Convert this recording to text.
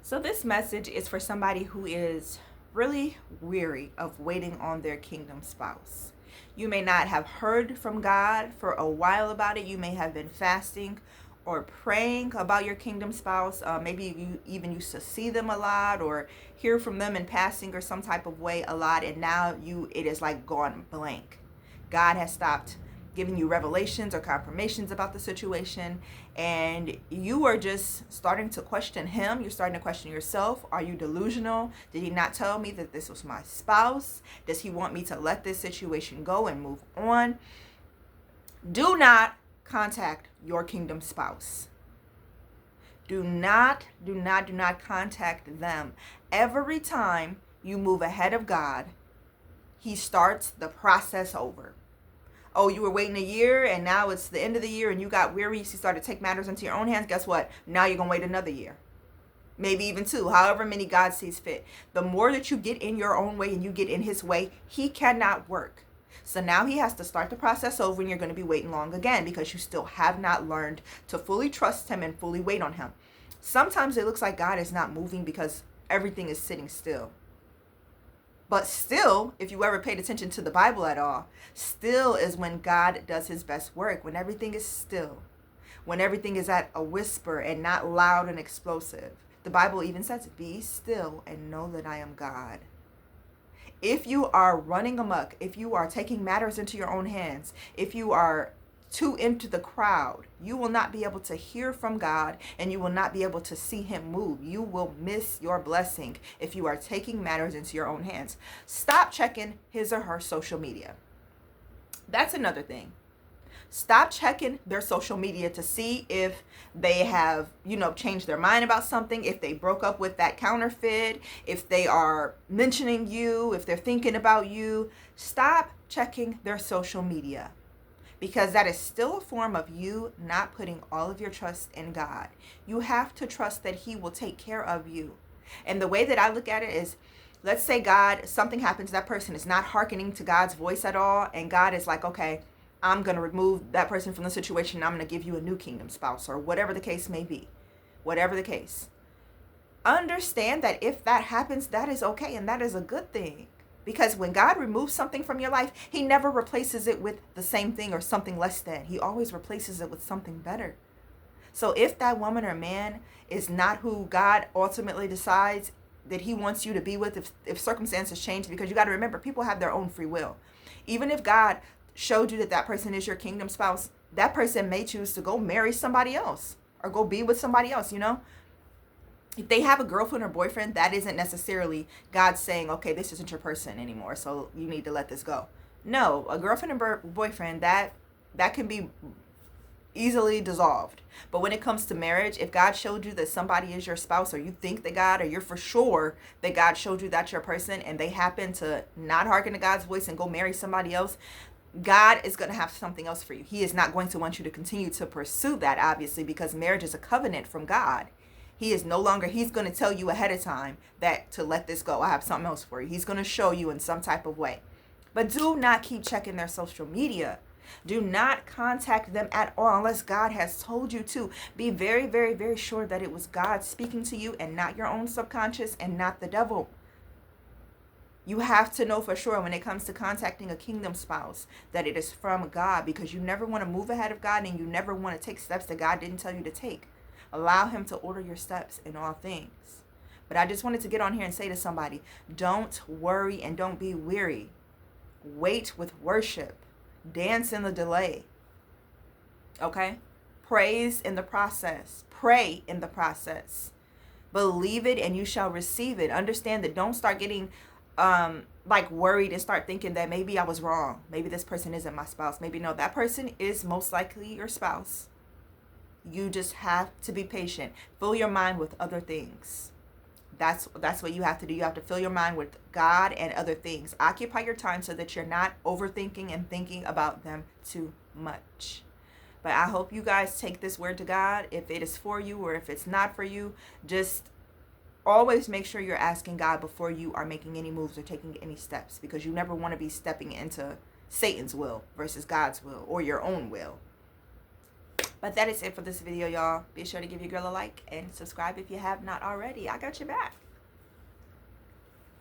So, this message is for somebody who is really weary of waiting on their kingdom spouse. You may not have heard from God for a while about it. You may have been fasting or praying about your kingdom spouse. Maybe you even used to see them a lot or hear from them in passing or some type of way a lot, and now it is like gone blank. God has stopped giving you revelations or confirmations about the situation, and you are just starting to question him. You're starting to question yourself. Are you delusional? Did he not tell me that this was my spouse? Does he want me to let this situation go and move on? Do not contact your kingdom spouse. Do not contact them. Every time you move ahead of God, he starts the process over. Oh, you were waiting a year and now it's the end of the year and you got weary, so you started to take matters into your own hands. Guess what? Now you're going to wait another year. Maybe even two, however many God sees fit. The more that you get in your own way and you get in his way, he cannot work. So now he has to start the process over, and you're going to be waiting long again because you still have not learned to fully trust him and fully wait on him. Sometimes it looks like God is not moving because everything is sitting still. But still, if you ever paid attention to the Bible at all, still is when God does his best work, when everything is still, when everything is at a whisper and not loud and explosive. The Bible even says, be still and know that I am God. If you are running amok, if you are taking matters into your own hands, if you are too into the crowd, you will not be able to hear from God and you will not be able to see him move. You will miss your blessing if you are taking matters into your own hands. Stop checking his or her social media. That's another thing. Stop checking their social media to see if they have, changed their mind about something, if they broke up with that counterfeit, if they are mentioning you, if they're thinking about you. Stop checking their social media, because that is still a form of you not putting all of your trust in God. You have to trust that he will take care of you. And the way that I look at it is, let's say something happens, that person is not hearkening to God's voice at all, and God is like, okay, I'm going to remove that person from the situation. I'm going to give you a new kingdom spouse, or whatever the case may be. Whatever the case. Understand that if that happens, that is okay, and that is a good thing. Because when God removes something from your life, he never replaces it with the same thing or something less than. He always replaces it with something better. So if that woman or man is not who God ultimately decides that he wants you to be with, if circumstances change, because you got to remember, people have their own free will. Even if God showed you that person is your kingdom spouse, that person may choose to go marry somebody else or go be with somebody else, If they have a girlfriend or boyfriend, that isn't necessarily God saying, okay, this isn't your person anymore, so you need to let this go. No, a girlfriend and boyfriend, that can be easily dissolved. But when it comes to marriage, if God showed you that somebody is your spouse, or you think that God, or you're for sure that God showed you that's your person, and they happen to not hearken to God's voice and go marry somebody else, God is going to have something else for you. He is not going to want you to continue to pursue that, obviously, because marriage is a covenant from God. He's going to tell you ahead of time that to let this go. I have something else for you. He's going to show you in some type of way. But do not keep checking their social media. Do not contact them at all unless God has told you to. Be very, very, very sure that it was God speaking to you and not your own subconscious and not the devil. You have to know for sure when it comes to contacting a kingdom spouse that it is from God, because you never want to move ahead of God and you never want to take steps that God didn't tell you to take. Allow him to order your steps in all things. But I just wanted to get on here and say to somebody, don't worry and don't be weary. Wait with worship. Dance in the delay. Okay? Praise in the process. Pray in the process. Believe it and you shall receive it. Understand that. Don't start getting worried and start thinking that maybe I was wrong. Maybe this person isn't my spouse. Maybe no, that person is most likely your spouse. You just have to be patient. Fill your mind with other things. That's what you have to do. You have to fill your mind with God and other things. Occupy your time so that you're not overthinking and thinking about them too much. But I hope you guys take this word to God. If it is for you or if it's not for you, just always make sure you're asking God before you are making any moves or taking any steps, because you never want to be stepping into Satan's will versus God's will or your own will. But that is it for this video, y'all. Be sure to give your girl a like and subscribe if you have not already. I got your back.